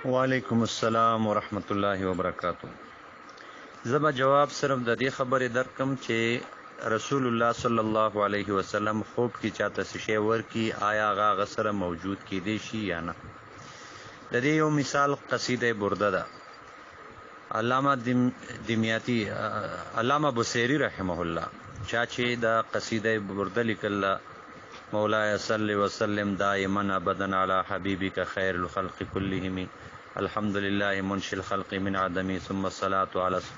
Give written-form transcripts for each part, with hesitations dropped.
وعلیکم السلام ورحمت الله وبرکاتہ. زما جواب صرف د دې خبرې درکم چې رسول الله صلی الله علیه وسلم خوب کې چاته شی ورکی آیا هغه سره موجود کې دی شي یا نه. د دې یو مثال قصیده برده ده. علامه دمیاتی علامه بصیری رحمه الله چا چې د قصیده برده لیکله مولاي صل وسلم دائما ابدا على حبيبك خير الخلق كلهم الحمد لله منشي الخلق من عدمي ثم الصلاة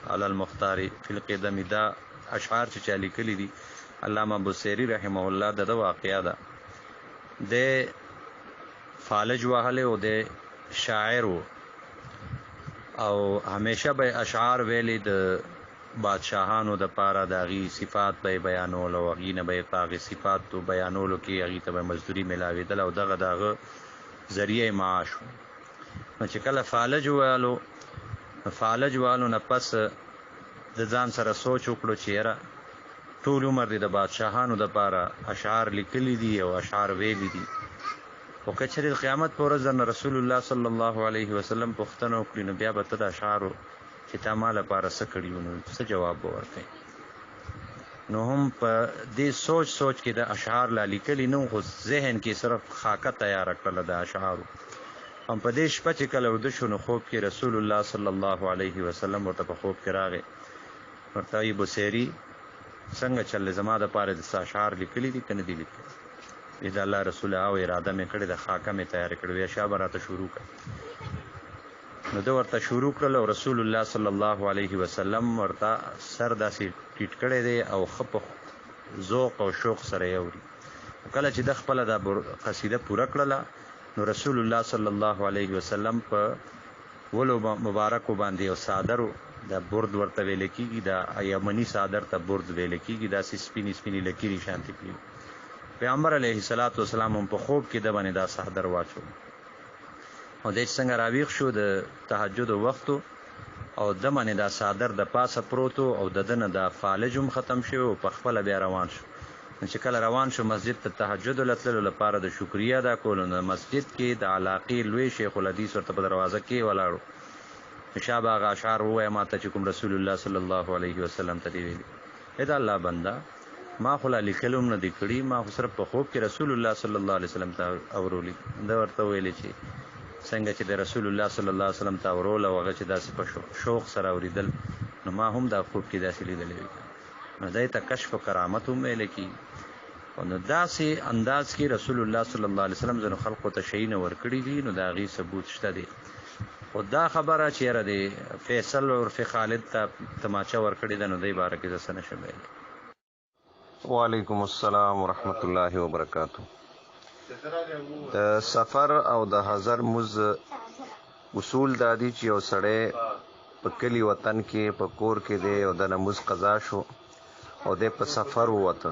على المختار في القدم. دا اشعار چې چا لیکلي دي علامه بصیری رحمه الله د واقعیا ده. د فالج وهله او د شاعر او همیشه به اشعار ویلي د بادشاہانو د پاره داغي صفات به بیانول او غینه به پاغي صفات تو بیانولو کې هغه ته مزدوري ملاویدل او دغه ذریعہ معاش. نو چې کله فالج والو نه پس د ځان سره سوچ وکړو چې یاره ټول عمر د بادشاہانو د پاره اشعار لیکلي دي او اشعار ویلي دي او کچره قیامت پر ورځ رسول الله صلی الله علیه وسلم پوښتنه وکړي نو بیا به ته د اشعارو چې تا ما لپاره څه کړي نو څه جواب به ورکړي. نو هم په دې سوچ کې د اشعار لا لیکلي نو خو ذهن کې صرف خاکه تیاره کړله د اشعارو. هم په دې شپه چې کله وده شو نو خوب کې رسول الله صلی الله علیه وسلم ورته په خوب کې راغی. ورته یې بصیري څنګه چل زما د پاره د اشعار لیکلي دي کنه دي لیکلي دې د الله رسول او اراده مې کړې د خاکه مې تیار کړې وې شابه راته شروع کړ. نو دا ورته شروع کړل او رسول الله صلی الله علیه وسلم ورته سر داسې ټیټ کړی دی او خپ ذوق او شوق سره یوري. کله چې د خپل د قصیده پوره کړله نو رسول الله صلی الله علیه وسلم په ولو مبارک باندې او صادر د برد ورته ویل کیږي د یمنی صادر ته برد ویل کیږي د سپینی لکيري شانتي کړي. پیغمبر علیه الصلاۃ والسلام په خوب کې د باندې دا صادر واچو او د څنګه راویښ شو د تهجد وخت او د باندې دا صادر د پاسه پروتو او د دنه د فالجم ختم شو او په خپل بیا روان شو. چې کله روان شو مسجد ته تهجد لتلو لپاره د شکریا ادا کولو نو مسجد کې د علاقې لوی شیخ الحدیث ورته په دروازه کې ولاړو. شابه هغه اشعار وای ما ته چې کوم رسول الله صلی الله علیه وسلم ته دی ویلي اې دا الله بنده ما خو لیکلم نه دی کړی ما خو صرف په خوب کې رسول الله صلی الله علیه وسلم ته اورولي. دا ورته ویلي چې څنګه چې د رسول الله صلی الله علیه وسلم ته اورول او هغه چې داسې په شوق سره اوریدل نو ما هم دا خوب کې داسې لیدلې نو دای ته کشف کرامت هم ویل کی او نو داسې انداز کې رسول الله صلی الله علیه وسلم زنه خلقو ته شي نه ورکړي دي نو دا غي ثبوت شته دي. او دا خبره چې را دي فیصل او خالد ته تماچا ورکړي ده نو دای بارکه څه نشم ویل. وعلیکم السلام ورحمت الله وبرکاتہ. د سفر او د حضر مز اصول دادی چې یو سړی په کلی وطن کې په کور کې دی او د نماز قضا شو او د په سفر ووته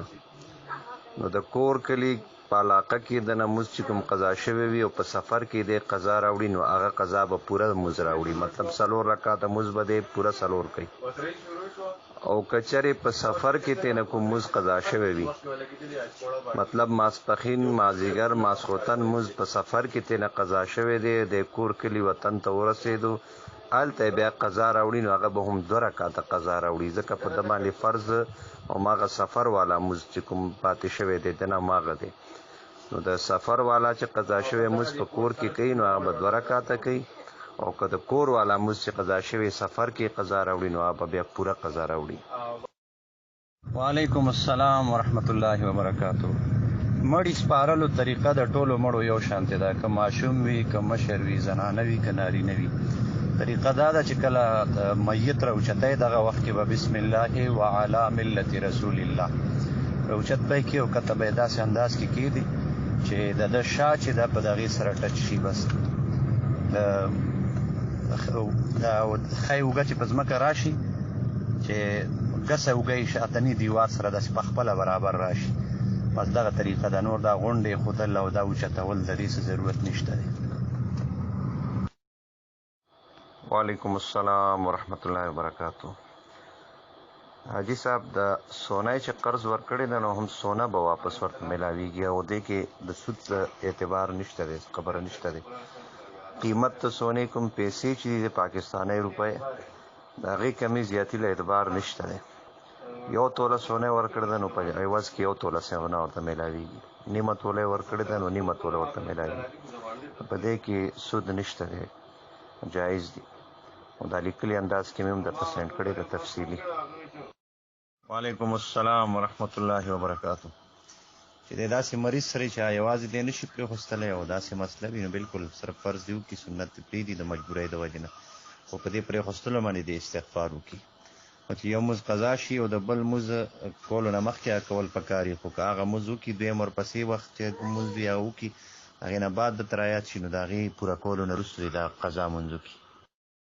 نو د کور کلی په علاقه کې د نماز چې کوم قضا شوی وي او په سفر کې د قضا راوړي نو هغه قضا به پوره مز راوړي مطلب 3 رکعات مز به پوره 4 کوي او کچره په سفر کې تنه کوم مز قضا شوی وي مطلب ماسپخین مازیګر ماسخوتن مز په سفر کې تنه قضا شوی دی د کور کلی وطن ته ورسېدو آلته بیا قضا راوړي نو هغه به هم 2 رکعات قضا راوړي ځکه په د باندې فرض او ماغه سفر والا مز چې کوم پاتې شوی دی دنه ماغه دی نو د سفر والا چې قضا شوی مز په کور کې کوي نو هغه به 2 رکعات کوي او که د کور والا مز چې قضا شوی سفر کې قضا راوړي نو هغه بیا پوره قضا راوړي. وعلیکم السلام ورحمت الله وبرکاتہ. مړی سپارلو طریقه د ټولو مړو یو شانته ده که ماشوم وي که مشر وي زنانه وي که نارینه وي. طریقه دا ده چې کله د میت راوچتای دغه وخت کې به بسم الله وعلى ملت رسول الله راوچت به کې او کته به داسې انداز کې کېدي چې د شا چې د په دغې سره ټچ شي بس دا خی اوږه چې په ځمکه راشي چې ګسه اوږه یې شاتني دیوار سره داسې په خپله برابر راشي بس دغه طریقه ده. نور دا غونډې ښودل او دا اوچتول د دې څه ضرورت نشته دی. وعلیکم السلام ورحمت الله وبرکاتہ. حاجی صاحب د سونای چې قرض ورکړی ده نو هم سونا به واپس ورته ملاویږي او دې کې د سود اعتبار نشته دی خبره نشته دی قیمت ته سونې کوم پیسې چې د پاکستاني روپۍ د هغې کمی زیاتي له اعتبار نشته دی. یو توله سونه ورکړی ده نو په عوض کې یو توله سونه ورته میلاویږي، نیمه توله یې ورکړې ده نو نیمه توله ورته میلاویږي. په دې کې سود نشته دی، جایز دی. او دا لیکلي انداز کې مې هم درته سینډ کړی ده تفصیلي. وعلیکم السلام ورحمت الله وبرکاتو. چې د داسې مریض سره چې یوازې دی نشي پرېښودلی او داسې مسله وي نو بالکل صرف فرض دی وکړي، سنت دې پرېږدي د مجبورۍ د وجې نه، خو په دې پرېښودلو باندې د استغفار وکړي. او چې یو مز قضا شي او د بل مز کولو نه مخکې کول پکار وي، خو که هغه مز وکړي دویم ورپسې وخت چې مز وي هغه وکړي، هغې نه بعد درته رایاد شي نو د هغې پوره کولو نه وروسته دا قضا مونځ وکړي.